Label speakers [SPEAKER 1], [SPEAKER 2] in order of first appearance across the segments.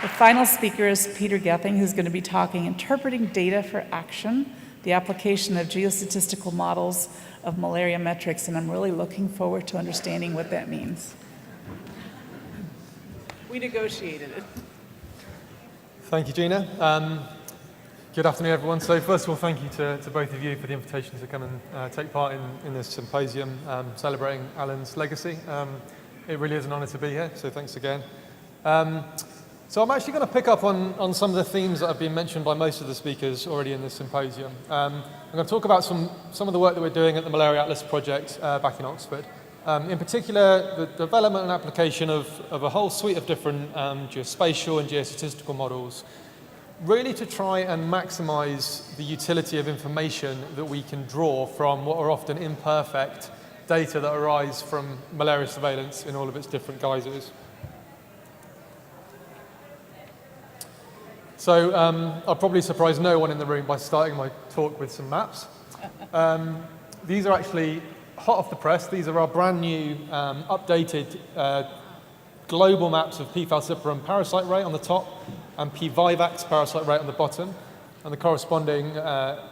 [SPEAKER 1] The final speaker is Peter Gething, who's going to be talking interpreting data for action, the application of geostatistical models of malaria metrics, and I'm really looking forward to understanding what that means. We negotiated it.
[SPEAKER 2] Thank you, Gina. Good afternoon, everyone. So first of all, thank you to both of you for the invitation to come and take part in this symposium celebrating Alan's legacy. It really is an honour to be here, so thanks again. So I'm actually going to pick up on some of the themes that have been mentioned by most of the speakers already in this symposium. I'm going to talk about some of the work that we're doing at the Malaria Atlas project back in Oxford. In particular, the development and application of a whole suite of different geospatial and geostatistical models, really to try and maximise the utility of information that we can draw from what are often imperfect data that arise from malaria surveillance in all of its different guises. So I'll probably surprise no one in the room by starting my talk with some maps. These are actually hot off the press. These are our brand new updated global maps of P. falciparum parasite rate on the top and P. vivax parasite rate on the bottom, and the corresponding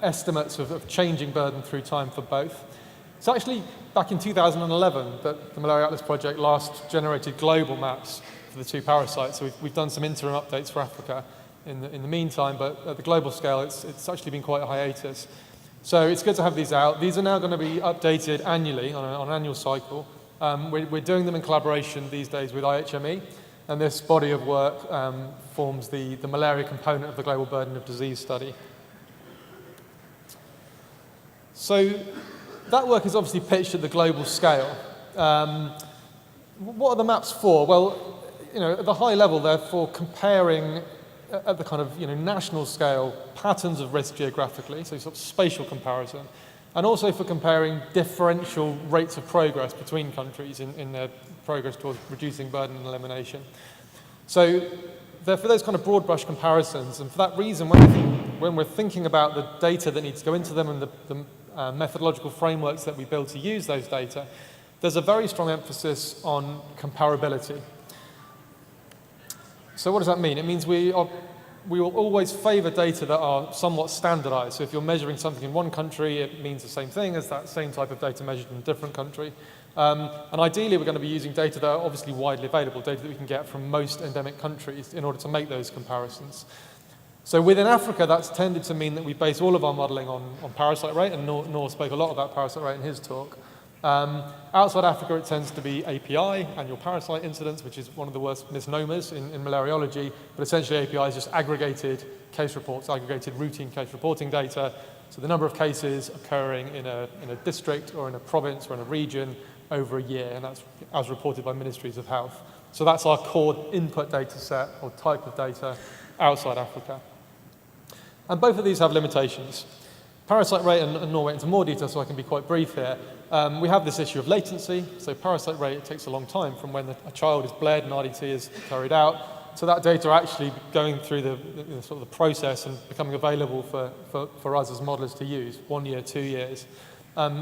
[SPEAKER 2] estimates of changing burden through time for both. It's actually back in 2011 that the Malaria Atlas project last generated global maps for the two parasites. So we've done some interim updates for Africa in the meantime, but at the global scale, it's actually been quite a hiatus. So it's good to have these out. These are now going to be updated annually on an annual cycle. We're doing them in collaboration these days with IHME, and this body of work forms the malaria component of the Global Burden of Disease study. So that work is obviously pitched at the global scale. What are the maps for? Well, at the high level, they're for comparing at the kind of national scale patterns of risk geographically, so sort of spatial comparison, and also for comparing differential rates of progress between countries in their progress towards reducing burden and elimination. So they're for those kind of broad brush comparisons, and for that reason, when we're thinking about the data that needs to go into them and the methodological frameworks that we build to use those data, there's a very strong emphasis on comparability. So what does that mean? It means we will always favour data that are somewhat standardised. So if you're measuring something in one country, it means the same thing as that same type of data measured in a different country. And ideally, we're going to be using data that are obviously widely available, data that we can get from most endemic countries in order to make those comparisons. So within Africa, that's tended to mean that we base all of our modelling on parasite rate, and Noor spoke a lot about parasite rate in his talk. Outside Africa, it tends to be API, annual parasite incidence, which is one of the worst misnomers in malariology, but essentially API is just aggregated case reports, aggregated routine case reporting data, so the number of cases occurring in a district or in a province or in a region over a year, and that's as reported by ministries of health. So that's our core input data set or type of data outside Africa. And both of these have limitations. Parasite rate, and Noor went into more detail, so I can be quite brief here. We have this issue of latency. So parasite rate, it takes a long time from when a child is bled and RDT is carried out to that data actually going through the sort of the process and becoming available for us as modelers to use, 1 year, 2 years.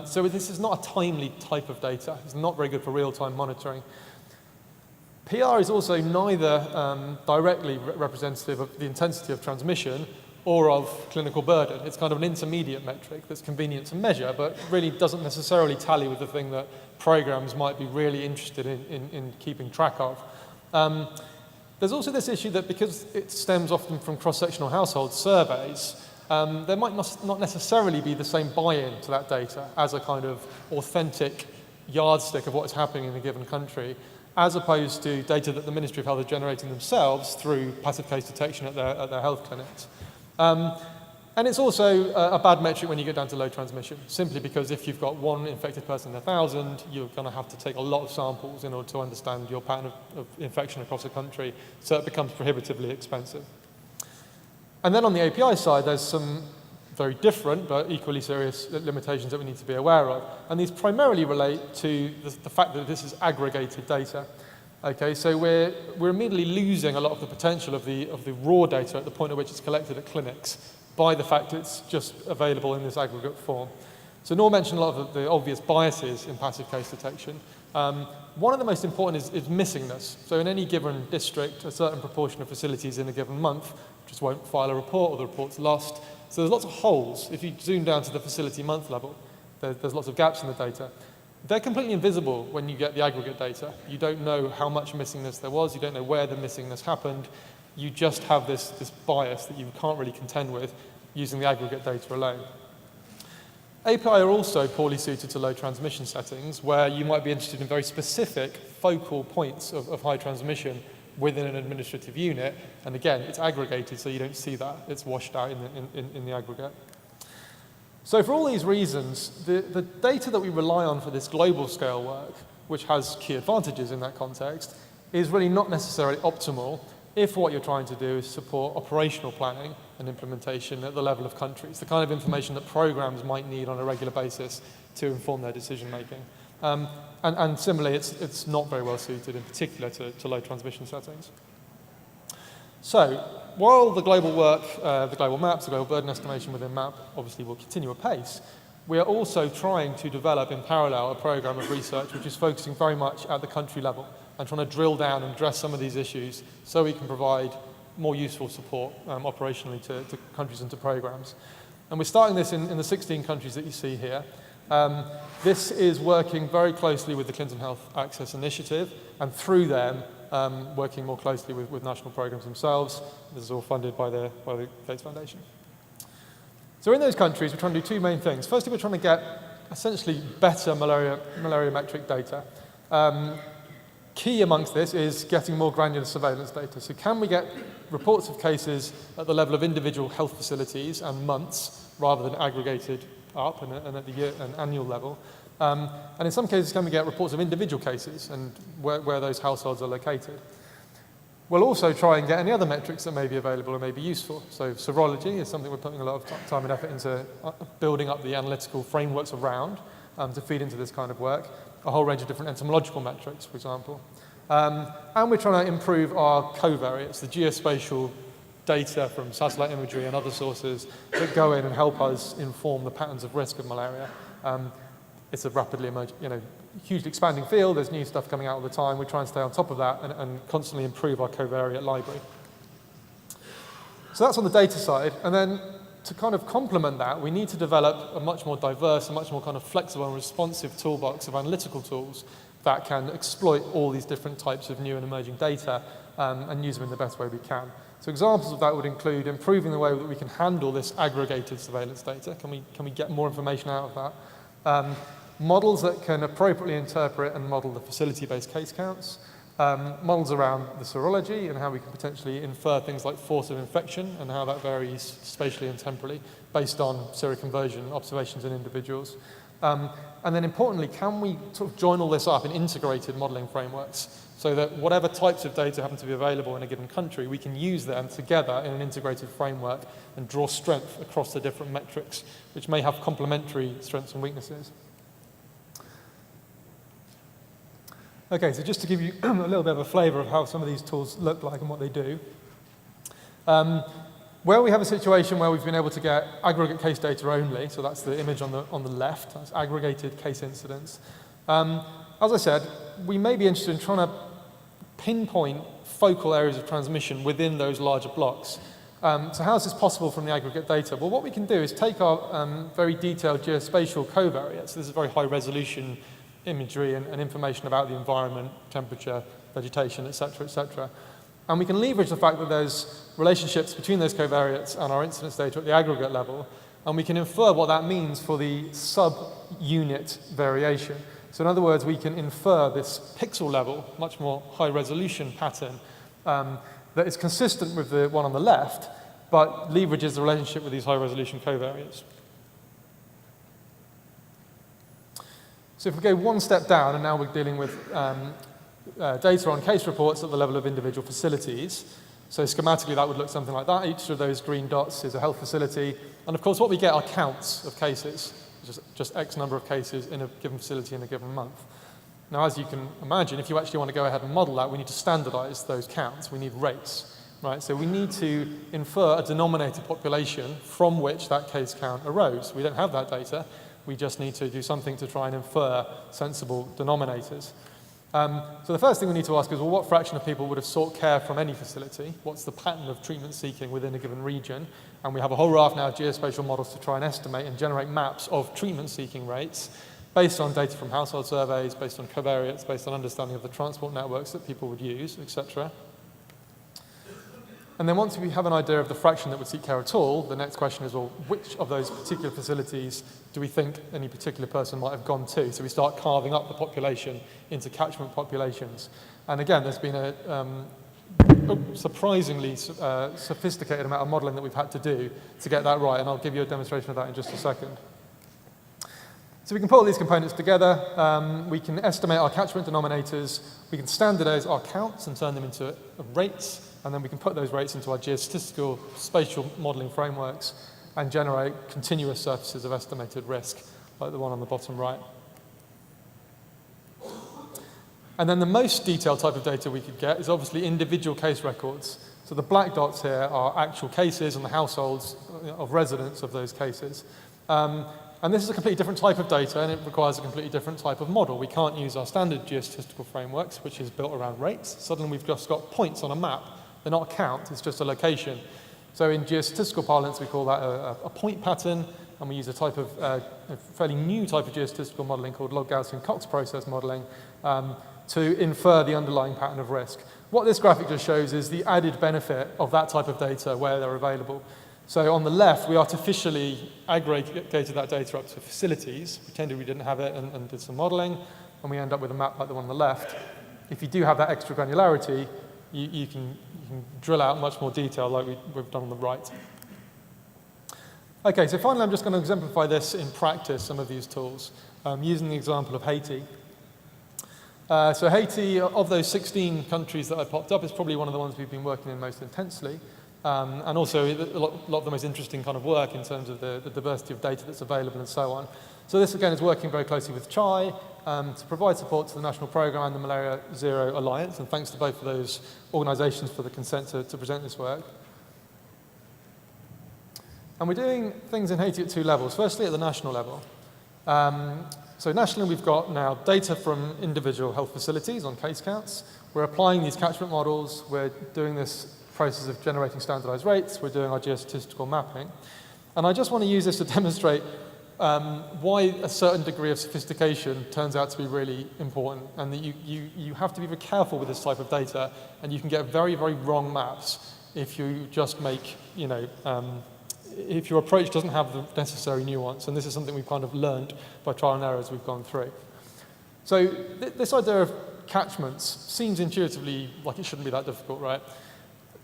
[SPEAKER 2] So this is not a timely type of data. It's not very good for real-time monitoring. PR is also neither directly representative of the intensity of transmission or of clinical burden. It's kind of an intermediate metric that's convenient to measure, but really doesn't necessarily tally with the thing that programs might be really interested in keeping track of. There's also this issue that because it stems often from cross-sectional household surveys, there might not necessarily be the same buy-in to that data as a kind of authentic yardstick of what's happening in a given country, as opposed to data that the Ministry of Health are generating themselves through passive case detection at their health clinics. And it's also a bad metric when you get down to low transmission, simply because if you've got one infected person in 1,000, you're going to have to take a lot of samples in order to understand your pattern of infection across the country, so it becomes prohibitively expensive. And then on the API side, there's some very different but equally serious limitations that we need to be aware of, and these primarily relate to the fact that this is aggregated data. Okay, so we're immediately losing a lot of the potential of the raw data at the point at which it's collected at clinics by the fact it's just available in this aggregate form. So Noor mentioned a lot of the obvious biases in passive case detection. One of the most important is missingness. So in any given district, a certain proportion of facilities in a given month just won't file a report, or the report's lost. So there's lots of holes. If you zoom down to the facility month level, there's lots of gaps in the data. They're completely invisible when you get the aggregate data. You don't know how much missingness there was. You don't know where the missingness happened. You just have this bias that you can't really contend with using the aggregate data alone. API are also poorly suited to low transmission settings, where you might be interested in very specific focal points of high transmission within an administrative unit. And again, it's aggregated, so you don't see that. It's washed out in the aggregate. So for all these reasons, the data that we rely on for this global scale work, which has key advantages in that context, is really not necessarily optimal if what you're trying to do is support operational planning and implementation at the level of countries, the kind of information that programs might need on a regular basis to inform their decision making. And similarly, it's not very well suited in particular to low transmission settings. So while the global work, the global maps, the global burden estimation within MAP obviously will continue apace, we are also trying to develop in parallel a program of research which is focusing very much at the country level and trying to drill down and address some of these issues so we can provide more useful support operationally to countries and to programs. And we're starting this in the 16 countries that you see here. This is working very closely with the Clinton Health Access Initiative, and through them, working more closely with national programs themselves. This is all funded by the Gates Foundation. So in those countries, we're trying to do two main things. Firstly, we're trying to get essentially better malaria metric data. Key amongst this is getting more granular surveillance data. So can we get reports of cases at the level of individual health facilities and months, rather than aggregated up and at the annual level? And in some cases, can we get reports of individual cases and where those households are located? We'll also try and get any other metrics that may be available or may be useful. So serology is something we're putting a lot of time and effort into building up the analytical frameworks around to feed into this kind of work. A whole range of different entomological metrics, for example. And we're trying to improve our covariates, the geospatial data from satellite imagery and other sources that go in and help us inform the patterns of risk of malaria. It's a rapidly emerging, hugely expanding field. There's new stuff coming out all the time. We try and stay on top of that and constantly improve our covariate library. So that's on the data side. And then to kind of complement that, we need to develop a much more diverse, a much more kind of flexible and responsive toolbox of analytical tools that can exploit all these different types of new and emerging data and use them in the best way we can. So examples of that would include improving the way that we can handle this aggregated surveillance data. Can we get more information out of that? Models that can appropriately interpret and model the facility-based case counts. Models around the serology and how we can potentially infer things like force of infection and how that varies spatially and temporally based on seroconversion observations in individuals. And then importantly, can we sort of join all this up in integrated modeling frameworks so that whatever types of data happen to be available in a given country, we can use them together in an integrated framework and draw strength across the different metrics, which may have complementary strengths and weaknesses. Okay, so just to give you a little bit of a flavor of how some of these tools look like and what they do. Where we have a situation where we've been able to get aggregate case data only, so that's the image on the left, that's aggregated case incidents. As I said, we may be interested in trying to pinpoint focal areas of transmission within those larger blocks. So how is this possible from the aggregate data? Well, what we can do is take our very detailed geospatial covariates. This is very high resolution imagery and information about the environment, temperature, vegetation, et cetera, and we can leverage the fact that there's relationships between those covariates and our incidence data at the aggregate level, and we can infer what that means for the sub-unit variation. So in other words, we can infer this pixel level, much more high resolution pattern that is consistent with the one on the left, but leverages the relationship with these high resolution covariates. So if we go one step down, and now we're dealing with data on case reports at the level of individual facilities. So schematically, that would look something like that. Each of those green dots is a health facility. And of course, what we get are counts of cases, just X number of cases in a given facility in a given month. Now, as you can imagine, if you actually want to go ahead and model that, we need to standardize those counts. We need rates, right? So we need to infer a denominator population from which that case count arose. We don't have that data. We just need to do something to try and infer sensible denominators. So the first thing we need to ask is, well, what fraction of people would have sought care from any facility? What's the pattern of treatment seeking within a given region? And we have a whole raft now of geospatial models to try and estimate and generate maps of treatment seeking rates based on data from household surveys, based on covariates, based on understanding of the transport networks that people would use, etc. And then once we have an idea of the fraction that would seek care at all, the next question is, well, which of those particular facilities do we think any particular person might have gone to? So we start carving up the population into catchment populations. And again, there's been a surprisingly sophisticated amount of modeling that we've had to do to get that right, and I'll give you a demonstration of that in just a second. So we can put all these components together, we can estimate our catchment denominators, we can standardize our counts and turn them into rates, and then we can put those rates into our geostatistical spatial modeling frameworks and generate continuous surfaces of estimated risk, like the one on the bottom right. And then the most detailed type of data we could get is obviously individual case records. So the black dots here are actual cases and the households of residents of those cases. And this is a completely different type of data, and it requires a completely different type of model. We can't use our standard geostatistical frameworks, which is built around rates. Suddenly we've just got points on a map. They're not a count, it's just a location. So in geostatistical parlance, we call that a point pattern, and we use a type of a fairly new type of geostatistical modeling called log Gaussian Cox process modeling to infer the underlying pattern of risk. What this graphic just shows is the added benefit of that type of data where they're available. So on the left, we artificially aggregated that data up to facilities, pretended we didn't have it, and did some modeling, and we end up with a map like the one on the left. If you do have that extra granularity, you can drill out much more detail like we've done on the right. Okay, so finally I'm just going to exemplify this in practice, some of these tools, using the example of Haiti. So Haiti, of those 16 countries that I popped up, is probably one of the ones we've been working in most intensely. And also a lot of the most interesting kind of work in terms of the diversity of data that's available and so on. So this again is working very closely with CHAI to provide support to the national programme and the Malaria Zero Alliance, and thanks to both of those organisations for the consent to present this work. And we're doing things in Haiti at two levels. Firstly, at the national level. So nationally, we've got now data from individual health facilities on case counts. We're applying these catchment models. We're doing this process of generating standardized rates. We're doing our geostatistical mapping. And I just want to use this to demonstrate why a certain degree of sophistication turns out to be really important, and that you have to be very careful with this type of data, and you can get very, very wrong maps if you just make, if your approach doesn't have the necessary nuance, and this is something we've kind of learned by trial and error as we've gone through. So this idea of catchments seems intuitively like it shouldn't be that difficult, right?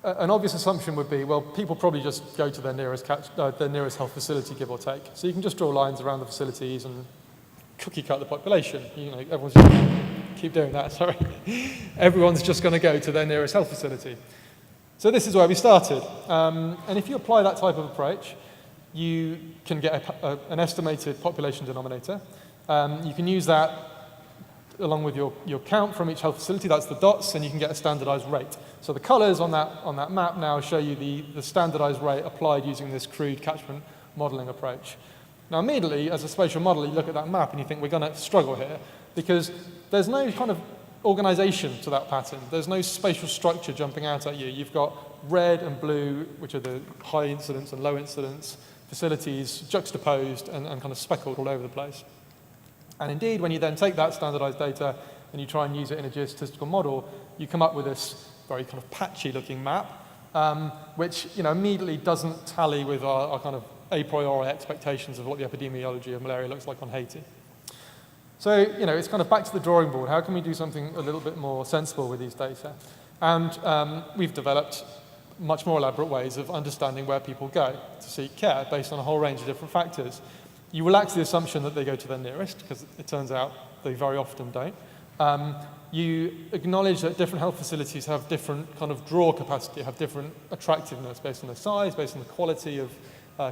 [SPEAKER 2] An obvious assumption would be, well, people probably just go to their nearest health facility, give or take. So you can just draw lines around the facilities and cookie cut the population. Everyone's just keep doing that, sorry. Everyone's just going to go to their nearest health facility. So this is where we started. And if you apply that type of approach, you can get an estimated population denominator. You can use that along with your count from each health facility, that's the dots, and you can get a standardized rate. So the colors on that map now show you the standardized rate applied using this crude catchment modeling approach. Now immediately, as a spatial model, you look at that map and you think we're going to struggle here, because there's no kind of organization to that pattern. There's no spatial structure jumping out at you. You've got red and blue, which are the high incidence and low incidence facilities, juxtaposed and kind of speckled all over the place. And indeed, when you then take that standardized data and you try and use it in a geostatistical model, you come up with this very kind of patchy looking map, which immediately doesn't tally with our kind of a priori expectations of what the epidemiology of malaria looks like on Haiti. So, it's kind of back to the drawing board. How can we do something a little bit more sensible with these data? And we've developed much more elaborate ways of understanding where people go to seek care based on a whole range of different factors. You relax the assumption that they go to their nearest, because it turns out they very often don't. You acknowledge that different health facilities have different kind of draw capacity, have different attractiveness based on their size, based on the quality of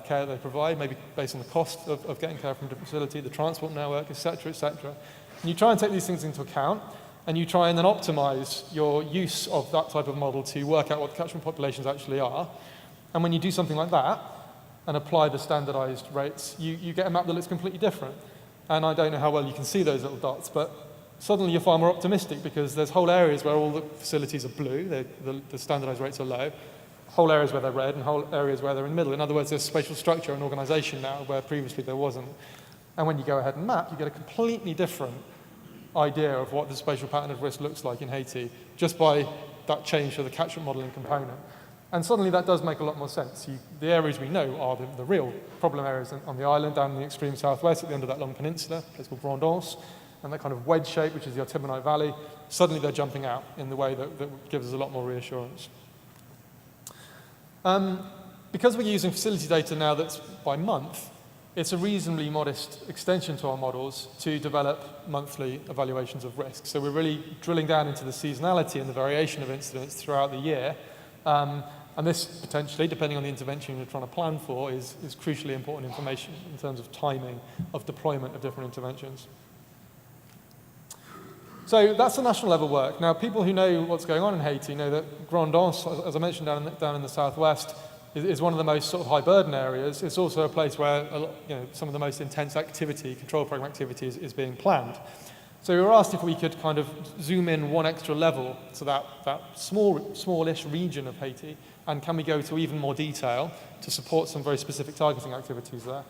[SPEAKER 2] care they provide, maybe based on the cost of getting care from a different facility, the transport network, et cetera, et cetera. And you try and take these things into account, and you try and then optimize your use of that type of model to work out what the catchment populations actually are. And when you do something like that, and apply the standardized rates, you get a map that looks completely different. And I don't know how well you can see those little dots, but suddenly you're far more optimistic because there's whole areas where all the facilities are blue, the standardized rates are low, whole areas where they're red, and whole areas where they're in the middle. In other words, there's spatial structure and organization now where previously there wasn't. And when you go ahead and map, you get a completely different idea of what the spatial pattern of risk looks like in Haiti just by that change to the catchment modeling component. And suddenly that does make a lot more sense. The areas we know are the real problem areas on the island, down in the extreme southwest at the end of that long peninsula, a place called Grandance, and that kind of wedge shape, which is the Artibonite Valley. Suddenly they're jumping out in the way that gives us a lot more reassurance. Because we're using facility data now that's by month, it's a reasonably modest extension to our models to develop monthly evaluations of risk. So we're really drilling down into the seasonality and the variation of incidents throughout the year. And this potentially, depending on the intervention you're trying to plan for, is crucially important information in terms of timing of deployment of different interventions. So that's the national level work. Now, people who know what's going on in Haiti know that Grandance, as I mentioned down in the southwest, is one of the most sort of high burden areas. It's also a place where some of the most intense activity, control program activity is being planned. So we were asked if we could kind of zoom in one extra level to that smallish region of Haiti, and can we go to even more detail to support some very specific targeting activities there,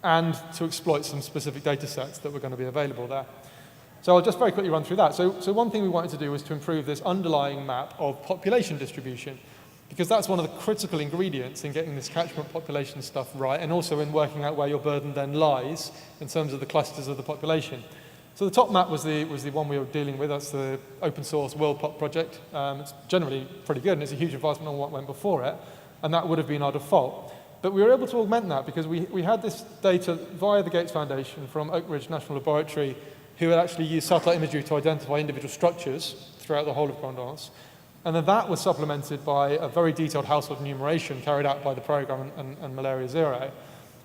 [SPEAKER 2] and to exploit some specific data sets that were going to be available there. So I'll just very quickly run through that. So one thing we wanted to do was to improve this underlying map of population distribution, because that's one of the critical ingredients in getting this catchment population stuff right, and also in working out where your burden then lies in terms of the clusters of the population. So the top map was the one we were dealing with. That's the open source WorldPop project. It's generally pretty good, and it's a huge advancement on what went before it, and that would have been our default. But we were able to augment that because we had this data via the Gates Foundation from Oak Ridge National Laboratory, who had actually used satellite imagery to identify individual structures throughout the whole of Grandance. And then that was supplemented by a very detailed household enumeration carried out by the program and Malaria Zero.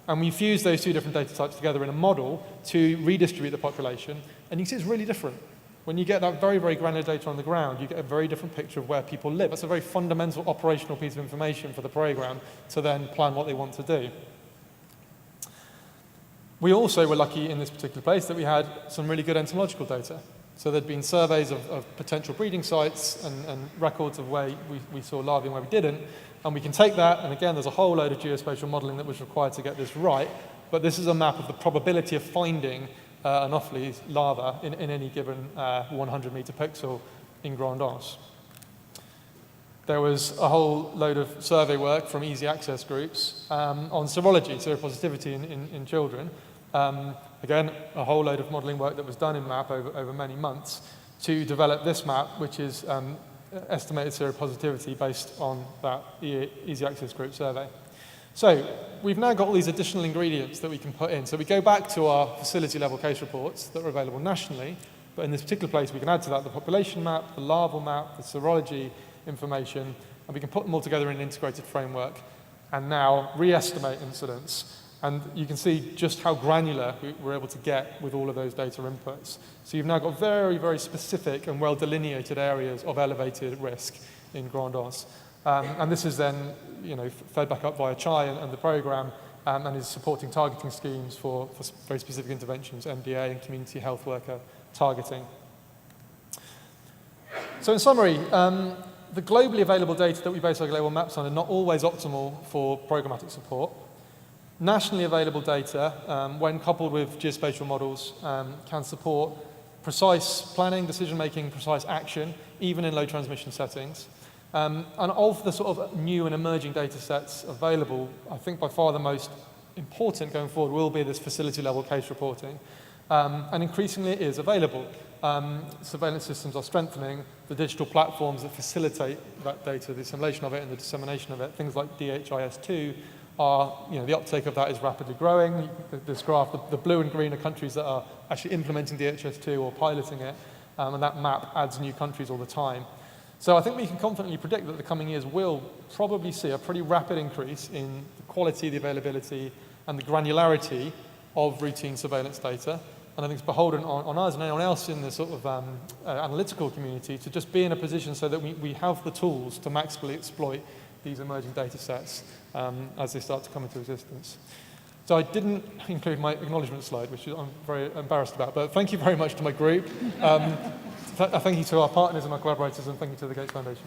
[SPEAKER 2] And we fused those two different data types together in a model to redistribute the population. And you can see it's really different. When you get that very, very granular data on the ground, you get a very different picture of where people live. That's a very fundamental operational piece of information for the program to then plan what they want to do. We also were lucky in this particular place that we had some really good entomological data. So there'd been surveys of potential breeding sites and records of where we saw larvae and where we didn't. And we can take that, and again, there's a whole load of geospatial modeling that was required to get this right. But this is a map of the probability of finding Anopheles larva in any given 100-meter pixel in Grandance. There was a whole load of survey work from easy access groups on serology, seropositivity in children. Again, a whole load of modeling work that was done in MAP over many months to develop this map, which is estimated seropositivity based on that easy access group survey. So we've now got all these additional ingredients that we can put in. So we go back to our facility level case reports that are available nationally, but in this particular place we can add to that the population map, the larval map, the serology information, and we can put them all together in an integrated framework and now re-estimate incidents. And you can see just how granular we're able to get with all of those data inputs. So you've now got very, very specific and well-delineated areas of elevated risk in Grandance. And this is then fed back up via CHI and the program, and is supporting targeting schemes for very specific interventions, MDA and community health worker targeting. So in summary, the globally available data that we base our global maps on are not always optimal for programmatic support. Nationally available data, when coupled with geospatial models, can support precise planning, decision-making, precise action, even in low transmission settings. And of the sort of new and emerging data sets available, I think by far the most important going forward will be this facility-level case reporting. And increasingly it is available. Surveillance systems are strengthening. The digital platforms that facilitate that data, the assimilation of it and the dissemination of it, things like DHIS2, the uptake of that is rapidly growing. This graph, the blue and green are countries that are actually implementing DHIS2 or piloting it, and that map adds new countries all the time. So I think we can confidently predict that the coming years will probably see a pretty rapid increase in the quality, the availability, and the granularity of routine surveillance data. And I think it's beholden on us and anyone else in the sort of analytical community to just be in a position so that we have the tools to maximally exploit these emerging data sets as they start to come into existence. So I didn't include my acknowledgement slide, which I'm very embarrassed about, but thank you very much to my group. Thank you to our partners and our collaborators, and thank you to the Gates Foundation.